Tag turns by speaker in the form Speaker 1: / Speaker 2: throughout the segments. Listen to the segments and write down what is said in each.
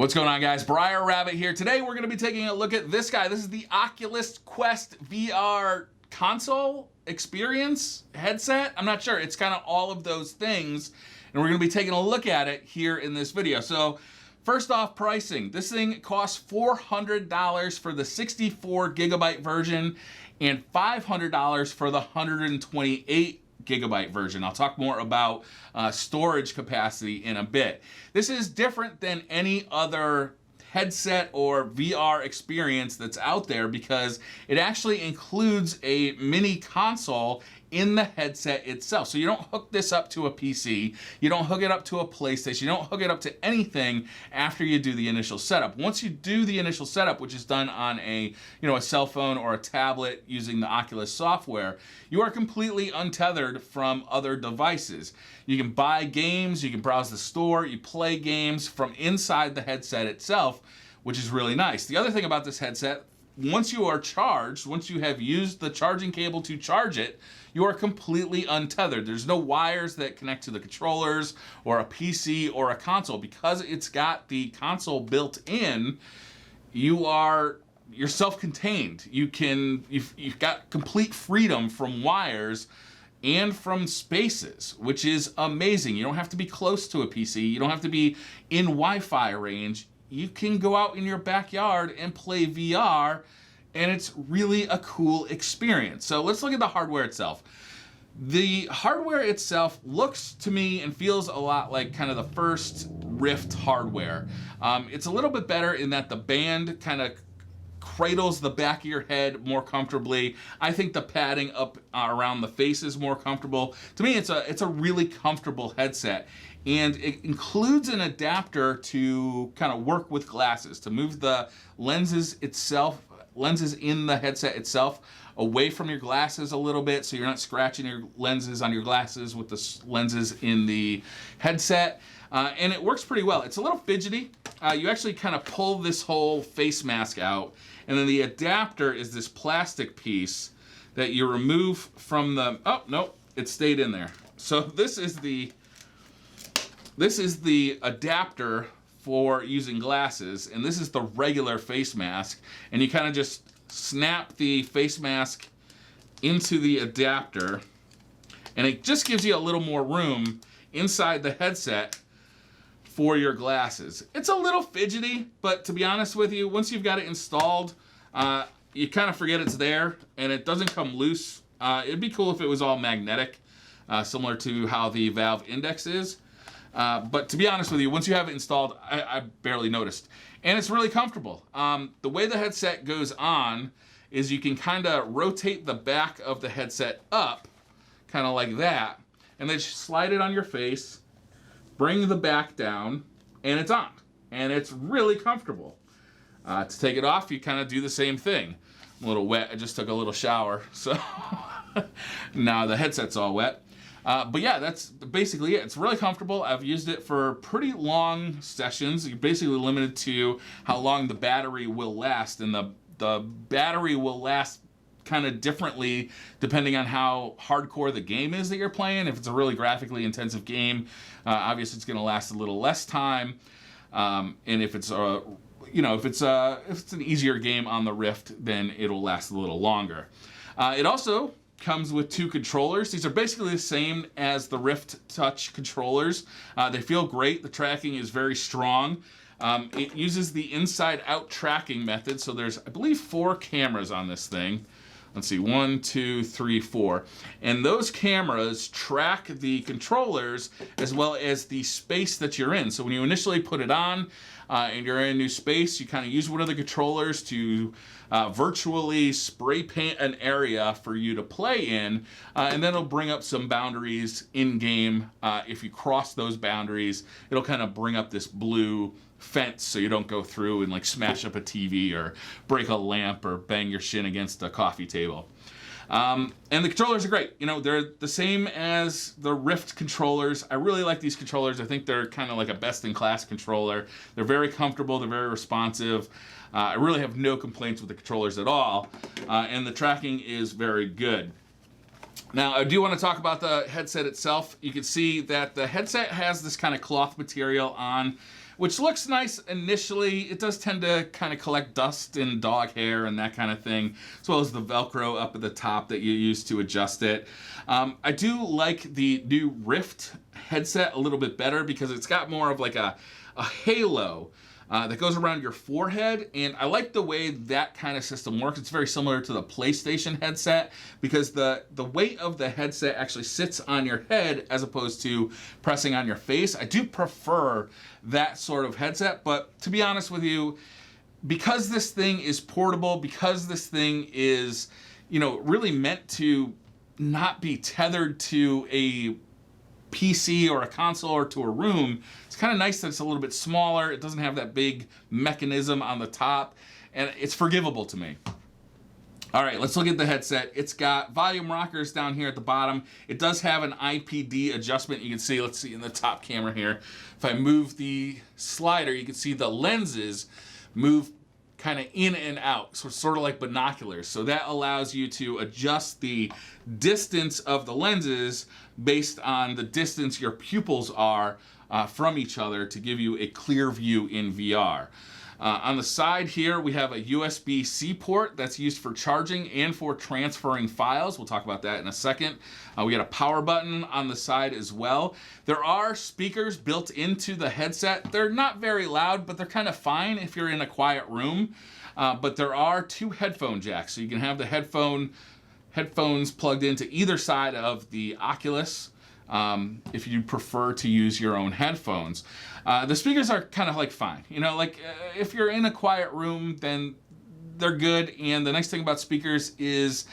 Speaker 1: What's going on, guys? Briar Rabbit here. Today we're going to be taking a look at this guy. This is the Oculus Quest VR console experience headset. I'm not sure. It's kind of all of those things, and we're going to be taking a look at it here in this video. So first off, pricing. This thing costs $400 for the 64 gigabyte version and $500 for the 128 gigabyte version. I'll talk more about storage capacity in a bit. This is different than any other headset or VR experience that's out there because it actually includes a mini console in the headset itself. So you don't hook this up to a PC, you don't hook it up to a PlayStation, you don't hook it up to anything after you do the initial setup. Once you do the initial setup, which is done on a cell phone or a tablet using the Oculus software, you are completely untethered from other devices. You can buy games, you can browse the store, you play games from inside the headset itself, which is really nice. The other thing about this headset, once you are charged, once you have used the charging cable to charge it, you are completely untethered. There's no wires that connect to the controllers or a PC or a console. Because it's got the console built in, you're self-contained. You've got complete freedom from wires and from spaces, which is amazing. You don't have to be close to a PC. You don't have to be in Wi-Fi range. You can go out in your backyard and play VR, and it's really a cool experience. So let's look at the hardware itself. The hardware itself looks to me and feels a lot like kind of the first Rift hardware. It's a little bit better in that the band kind of cradles the back of your head more comfortably. I think the padding up around the face is more comfortable. To me, it's a really comfortable headset. And it includes an adapter to kind of work with glasses, to move the lenses in the headset itself away from your glasses a little bit so you're not scratching your lenses on your glasses with the lenses in the headset. And it works pretty well. It's a little fidgety. You actually kind of pull this whole face mask out, and then the adapter is this plastic piece that you remove from the, oh, no, it stayed in there. So this is the adapter for using glasses, and this is the regular face mask, and you kind of just snap the face mask into the adapter, and it just gives you a little more room inside the headset for your glasses. It's a little fidgety, but to be honest with you, once you've got it installed, you kind of forget it's there, and it doesn't come loose. It'd be cool if it was all magnetic, similar to how the Valve Index is. But to be honest with you, once you have it installed, I barely noticed. And it's really comfortable. The way the headset goes on is you can kind of rotate the back of the headset up, kind of like that, and then just slide it on your face, bring the back down, and it's on. And it's really comfortable. To take it off, you kind of do the same thing. I'm a little wet. I just took a little shower, so now the headset's all wet. But yeah, that's basically it. It's really comfortable. I've used it for pretty long sessions. You're basically limited to how long the battery will last, and the battery will last kind of differently depending on how hardcore the game is that you're playing. If it's a really graphically intensive game, obviously it's going to last a little less time. And if it's if it's an easier game on the Rift, then it'll last a little longer. It also comes with two controllers. These are basically the same as the Rift Touch controllers. They feel great. The tracking is very strong. It uses the inside-out tracking method. So there's, I believe, 4 cameras on this thing. Let's see, 1, 2, 3, 4. And those cameras track the controllers as well as the space that you're in. So when you initially put it on and you're in a new space, you kind of use one of the controllers to virtually spray paint an area for you to play in, and then it'll bring up some boundaries in-game. If you cross those boundaries, it'll kind of bring up this blue fence so you don't go through and like smash up a TV or break a lamp or bang your shin against a coffee table. And the controllers are great. They're the same as the Rift controllers. I really like these controllers. I think they're kind of like a best-in-class controller. They're very comfortable. They're very responsive. I really have no complaints with the controllers at all. And the tracking is very good. Now, I do want to talk about the headset itself. You can see that the headset has this kind of cloth material on. which looks nice initially. It does tend to kind of collect dust and dog hair and that kind of thing, as well as the Velcro up at the top that you use to adjust it. I do like the new Rift headset a little bit better because it's got more of like a halo that goes around your forehead, and I like the way that kind of system works. It's very similar to the PlayStation headset because the weight of the headset actually sits on your head as opposed to pressing on your face. I do prefer that sort of headset, but to be honest with you, because this thing is portable, because this thing is, really meant to not be tethered to a PC or a console or to a room, it's kind of nice that it's a little bit smaller. It doesn't have that big mechanism on the top, and it's forgivable to me. All right, let's look at the headset. It's got volume rockers down here at the bottom. It does have an IPD adjustment. You can see, let's see in the top camera here. If I move the slider, you can see the lenses move kind of in and out, so sort of like binoculars. So that allows you to adjust the distance of the lenses based on the distance your pupils are from each other to give you a clear view in VR. On the side here, we have a USB-C port that's used for charging and for transferring files. We'll talk about that in a second. We got a power button on the side as well. There are speakers built into the headset. They're not very loud, but they're kind of fine if you're in a quiet room. But there are 2 headphone jacks, so you can have the headphones plugged into either side of the Oculus if you prefer to use your own headphones. The speakers are kind of like fine. If you're in a quiet room, then they're good. And the nice thing about speakers is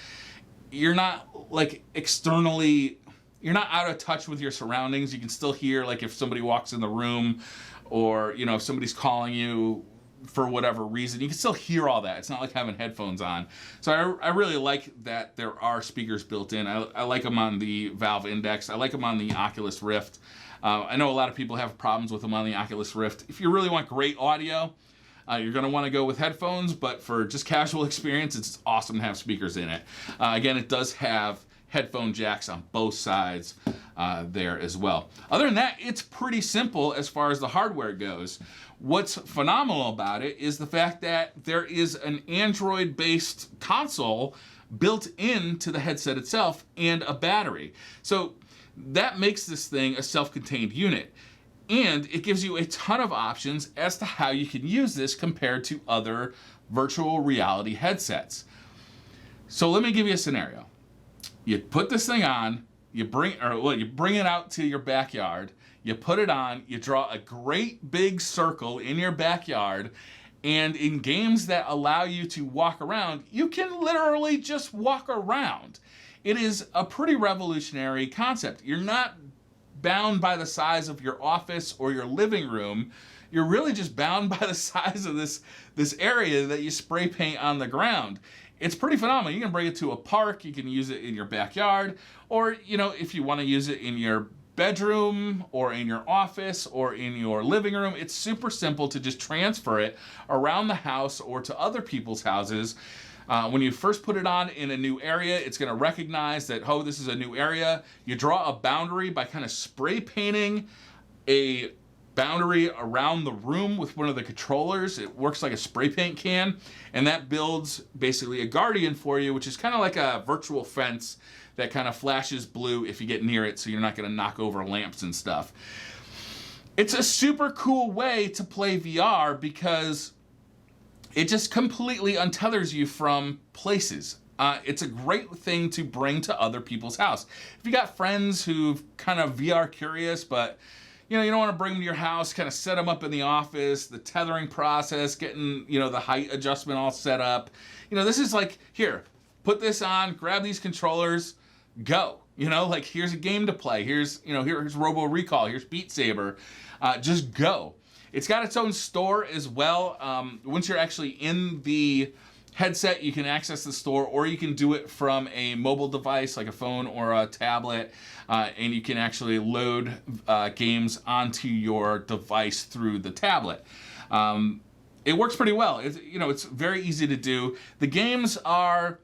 Speaker 1: you're not like externally, you're not out of touch with your surroundings. You can still hear like if somebody walks in the room or, if somebody's calling you for whatever reason, you can still hear all that. It's not like having headphones on. So I really like that there are speakers built in. I like them on the Valve Index. I like them on the Oculus Rift. I know a lot of people have problems with them on the Oculus Rift. If you really want great audio, you're going to want to go with headphones, but for just casual experience, it's awesome to have speakers in it. Again, it does have headphone jacks on both sides there as well. Other than that, it's pretty simple as far as the hardware goes. What's phenomenal about it is the fact that there is an Android-based console built into the headset itself and a battery. So that makes this thing a self-contained unit. And it gives you a ton of options as to how you can use this compared to other virtual reality headsets. So let me give you a scenario. You put this thing on, you bring it out to your backyard, you put it on, you draw a great big circle in your backyard, and in games that allow you to walk around, you can literally just walk around. It is a pretty revolutionary concept. You're not bound by the size of your office or your living room. You're really just bound by the size of this area that you spray paint on the ground. It's pretty phenomenal. You can bring it to a park, you can use it in your backyard, or if you want to use it in your bedroom or in your office or in your living room, it's super simple to just transfer it around the house or to other people's houses. When you first put it on in a new area, it's going to recognize that, this is a new area. You draw a boundary by kind of spray painting a boundary around the room with one of the controllers. It works like a spray paint can, and that builds basically a guardian for you, which is kind of like a virtual fence that kind of flashes blue if you get near it, so you're not going to knock over lamps and stuff. It's a super cool way to play VR because it just completely untethers you from places. It's a great thing to bring to other people's house. If you got friends who kind of VR curious, but you don't want to bring them to your house, kind of set them up in the office, the tethering process, getting the height adjustment all set up. This is like, here, put this on, grab these controllers, go. Here's a game to play. Here's Robo Recall. Here's Beat Saber. Just go. It's got its own store as well. Once you're actually in the headset, you can access the store, or you can do it from a mobile device like a phone or a tablet, and you can actually load games onto your device through the tablet. It works pretty well. It's very easy to do. The games are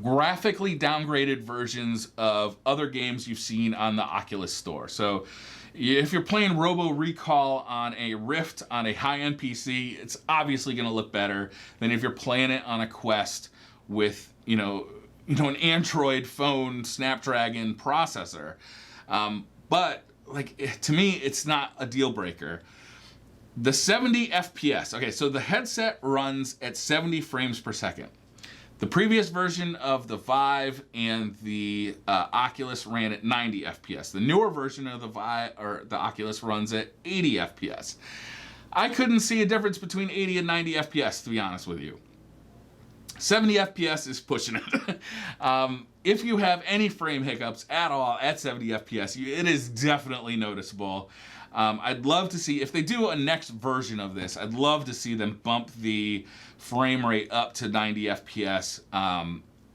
Speaker 1: graphically downgraded versions of other games you've seen on the Oculus store. So If you're playing Robo Recall on a Rift on a high-end PC, it's obviously going to look better than if you're playing it on a Quest with, an Android phone Snapdragon processor. But like, to me, it's not a deal breaker. The 70 FPS. Okay, so the headset runs at 70 frames per second. The previous version of the Vive and the Oculus ran at 90 FPS. The newer version of the the Oculus runs at 80 FPS. I couldn't see a difference between 80 and 90 FPS, to be honest with you. 70 FPS is pushing it. If you have any frame hiccups at all at 70 FPS, it is definitely noticeable. I'd love to see, if they do a next version of this, I'd love to see them bump the frame rate up to 90 FPS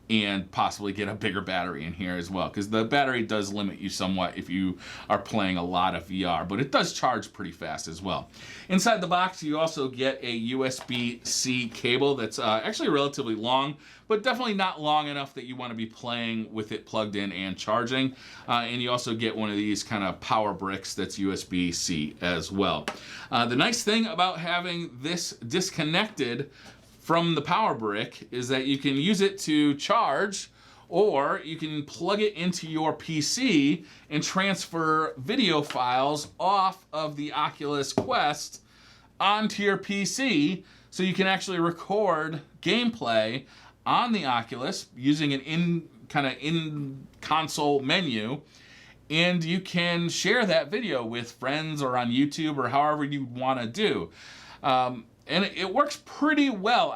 Speaker 1: and possibly get a bigger battery in here as well, because the battery does limit you somewhat if you are playing a lot of VR, but it does charge pretty fast as well. Inside the box, you also get a USB-C cable that's actually relatively long, but definitely not long enough that you want to be playing with it plugged in and charging. And you also get one of these kind of power bricks that's USB-C as well. The nice thing about having this disconnected from the power brick is that you can use it to charge, or you can plug it into your PC and transfer video files off of the Oculus Quest onto your PC, so you can actually record gameplay on the Oculus using an in-console menu, and you can share that video with friends or on YouTube or however you want to do. And it works pretty well.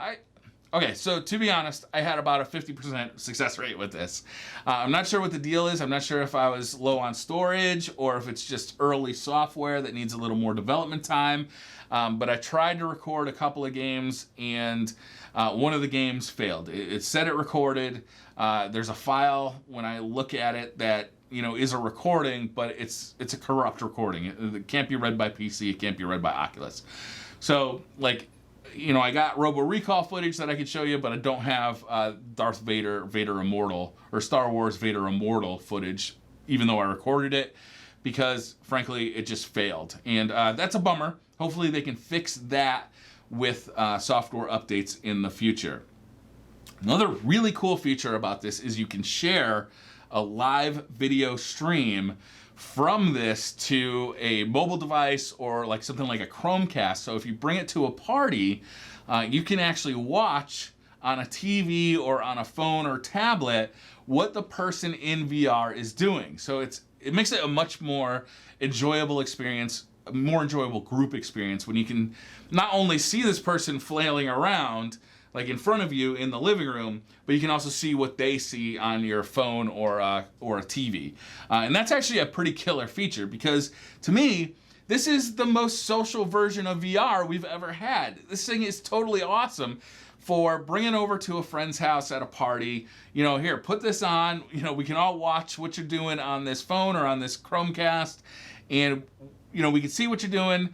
Speaker 1: Okay, so to be honest, I had about a 50% success rate with this. I'm not sure what the deal is. I'm not sure if I was low on storage or if it's just early software that needs a little more development time. But I tried to record a couple of games, and one of the games failed. It said it recorded. There's a file when I look at it that is a recording, but it's a corrupt recording. It can't be read by PC. It can't be read by Oculus. So, I got Robo Recall footage that I could show you, but I don't have Darth Vader Immortal, or Star Wars Vader Immortal footage, even though I recorded it, because, frankly, it just failed. And that's a bummer. Hopefully they can fix that with software updates in the future. Another really cool feature about this is you can share a live video stream from this to a mobile device or something like a Chromecast. So if you bring it to a party, you can actually watch on a TV or on a phone or tablet what the person in VR is doing. So it makes it a much more enjoyable experience, a more enjoyable group experience, when you can not only see this person flailing around in front of you in the living room, but you can also see what they see on your phone or a TV. And that's actually a pretty killer feature, because to me, this is the most social version of VR we've ever had. This thing is totally awesome for bringing over to a friend's house at a party. Here, put this on. We can all watch what you're doing on this phone or on this Chromecast, and we can see what you're doing.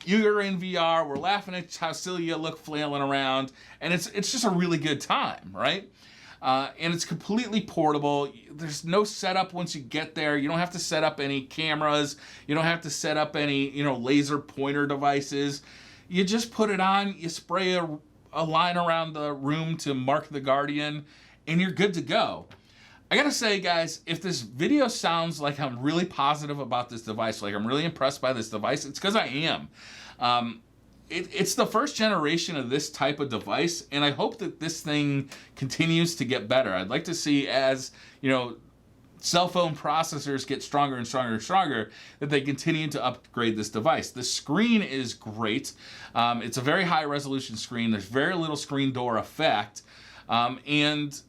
Speaker 1: You're in VR, we're laughing at how silly you look flailing around, and it's just a really good time, right? And it's completely portable. There's no setup once you get there. You don't have to set up any cameras. You don't have to set up any, laser pointer devices. You just put it on, you spray a line around the room to mark the Guardian, and you're good to go. I gotta say, guys, if this video sounds like I'm really positive about this device, I'm really impressed by this device, it's because I am. It's the first generation of this type of device, and I hope that this thing continues to get better. I'd like to see, as cell phone processors get stronger and stronger and stronger, that they continue to upgrade this device. The screen is great. It's a very high resolution screen. There's very little screen door effect, and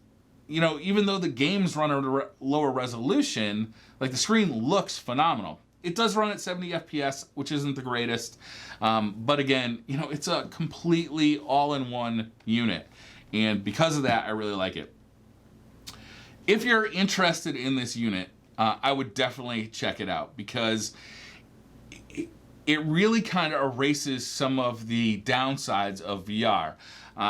Speaker 1: even though the games run at a lower resolution, the screen looks phenomenal. It does run at 70 FPS, which isn't the greatest. But again, it's a completely all-in-one unit. And because of that, I really like it. If you're interested in this unit, I would definitely check it out, because it really kind of erases some of the downsides of VR.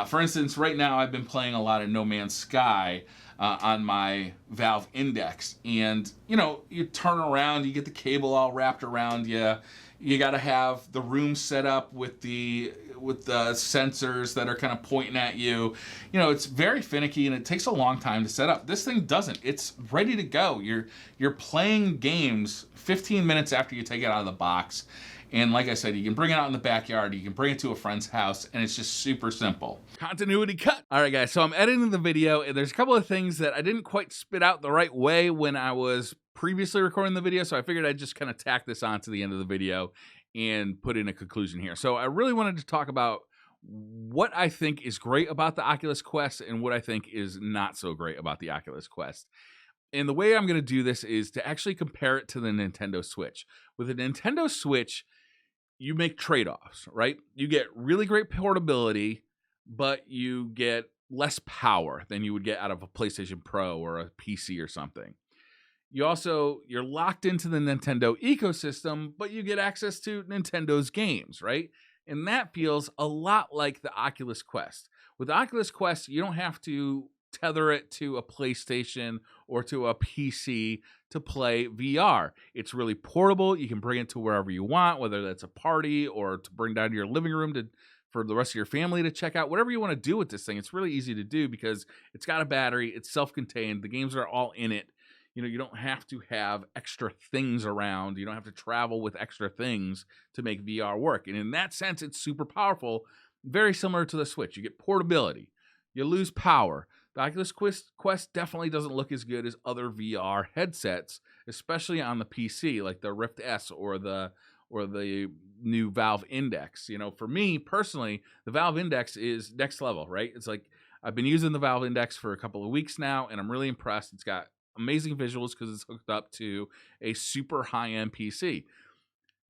Speaker 1: For instance, right now I've been playing a lot of No Man's Sky, on my Valve Index. And, you know, you turn around, you get the cable all wrapped around you. You got to have the room set up with the sensors that are kind of pointing at you. You know, it's very finicky and it takes a long time to set up. This thing doesn't. It's ready to go. You're playing games 15 minutes after you take it out of the box. And like I said, you can bring it out in the backyard, you can bring it to a friend's house, and it's just super simple. Continuity cut. All right, guys, so I'm editing the video, and there's a couple of things that I didn't quite spit out the right way when I was previously recording the video, so I figured I'd just kind of tack this on to the end of the video and put in a conclusion here. So I really wanted to talk about what I think is great about the Oculus Quest and what I think is not so great about the Oculus Quest. And the way I'm going to do this is to actually compare it to the Nintendo Switch. With the Nintendo Switch, you make trade-offs, right? You get really great portability, but you get less power than you would get out of a PlayStation Pro or a PC or something. You're locked into the Nintendo ecosystem, but you get access to Nintendo's games, right? And that feels a lot like the Oculus Quest. With the Oculus Quest, you don't have to tether it to a PlayStation or to a PC to play VR. It's really portable. You can bring it to wherever you want, whether that's a party or to bring down to your living room for the rest of your family to check out. Whatever you want to do with this thing, it's really easy to do because it's got a battery, it's self-contained, the games are all in it. You know, you don't have to have extra things around. You don't have to travel with extra things to make VR work. And in that sense, it's super powerful, very similar to the Switch. You get portability. You lose power. The Oculus Quest definitely doesn't look as good as other VR headsets, especially on the PC, like the Rift S or the new Valve Index. You know, for me personally, the Valve Index is next level, right? It's like I've been using the Valve Index for a couple of weeks now, and I'm really impressed. It's got amazing visuals because it's hooked up to a super high-end PC.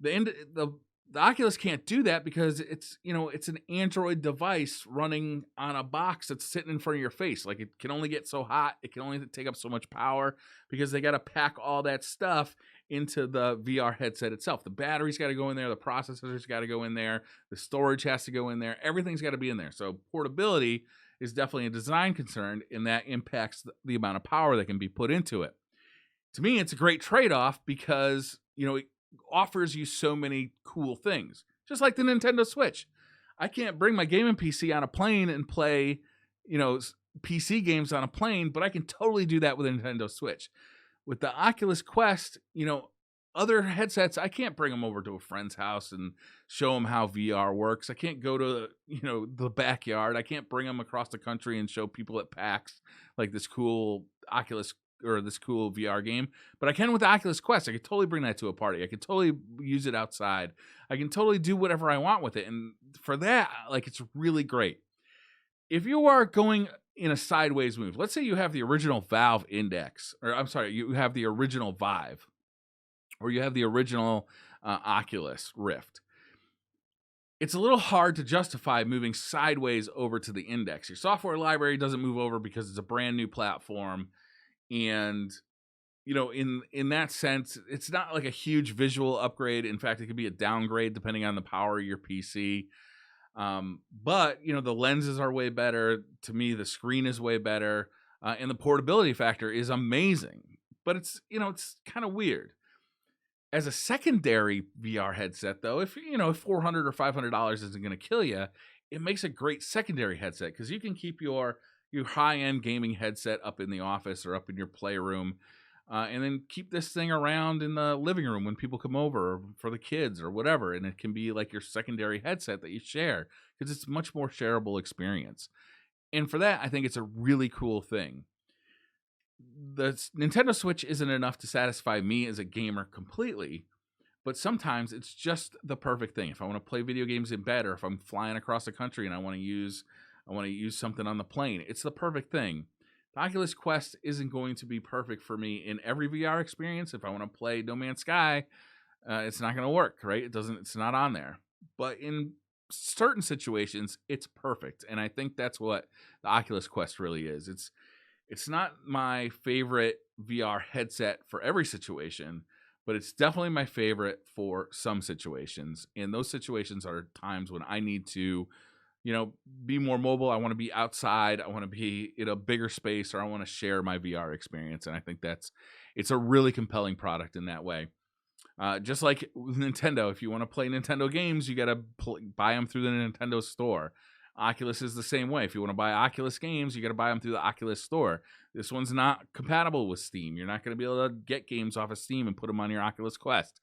Speaker 1: The Oculus can't do that because it's an Android device running on a box that's sitting in front of your face. Like, it can only get so hot, it can only take up so much power because they got to pack all that stuff into the VR headset itself. The battery's got to go in there, the processor's got to go in there, the storage has to go in there, everything's got to be in there. So portability is definitely a design concern, and that impacts the amount of power that can be put into it. To me, it's a great trade-off because, it offers you so many cool things. Just like the Nintendo Switch. I can't bring my gaming PC on a plane and play, PC games on a plane, but I can totally do that with a Nintendo Switch. With the Oculus Quest, other headsets, I can't bring them over to a friend's house and show them how VR works. I can't go to, the backyard. I can't bring them across the country and show people at PAX like this cool Oculus or this cool VR game. But I can with the Oculus Quest. I could totally bring that to a party. I could totally use it outside. I can totally do whatever I want with it. And for that, it's really great. If you are going in a sideways move, let's say you have the original Valve Index, or I'm sorry, you have the original Vive, or you have the original Oculus Rift. It's a little hard to justify moving sideways over to the Index. Your software library doesn't move over because it's a brand new platform. And, in that sense, it's not like a huge visual upgrade. In fact, it could be a downgrade depending on the power of your PC. But, the lenses are way better. To me, the screen is way better. And the portability factor is amazing. But it's kind of weird. As a secondary VR headset, though, if $400 or $500 isn't going to kill you, it makes a great secondary headset because you can keep your high-end gaming headset up in the office or up in your playroom, and then keep this thing around in the living room when people come over, or for the kids or whatever, and it can be like your secondary headset that you share because it's a much more shareable experience. And for that, I think it's a really cool thing. The Nintendo Switch isn't enough to satisfy me as a gamer completely, but sometimes it's just the perfect thing. If I want to play video games in bed, or if I'm flying across the country and I want to use something on the plane, it's the perfect thing. The Oculus Quest isn't going to be perfect for me in every VR experience. If I want to play No Man's Sky, it's not going to work, right? It's not on there. But in certain situations, it's perfect. And I think that's what the Oculus Quest really is. It's not my favorite VR headset for every situation, but it's definitely my favorite for some situations. And those situations are times when I need to you know, be more mobile. I want to be outside. I want to be in a bigger space, or I want to share my VR experience. And I think it's a really compelling product in that way. Just like with Nintendo, if you want to play Nintendo games, you got to buy them through the Nintendo store. Oculus is the same way. If you want to buy Oculus games, you got to buy them through the Oculus store. This one's not compatible with Steam. You're not going to be able to get games off of Steam and put them on your Oculus Quest.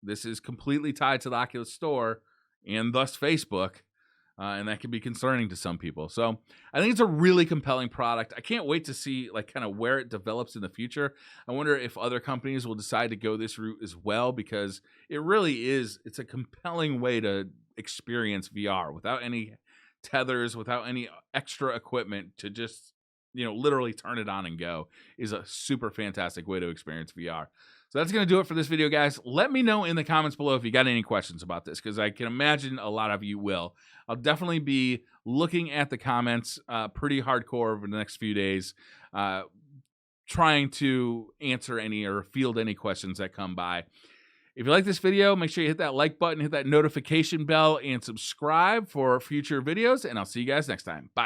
Speaker 1: This is completely tied to the Oculus store and thus Facebook. And that can be concerning to some people. So I think it's a really compelling product. I can't wait to see like kind of where it develops in the future. I wonder if other companies will decide to go this route as well, because it really is, it's a compelling way to experience VR without any tethers, without any extra equipment, to just, you know, literally turn it on and go is a super fantastic way to experience VR. So that's going to do it for this video, guys. Let me know in the comments below if you got any questions about this, because I can imagine a lot of you will. I'll definitely be looking at the comments pretty hardcore over the next few days, trying to answer any or field any questions that come by. If you like this video, make sure you hit that like button, hit that notification bell, and subscribe for future videos, and I'll see you guys next time. Bye.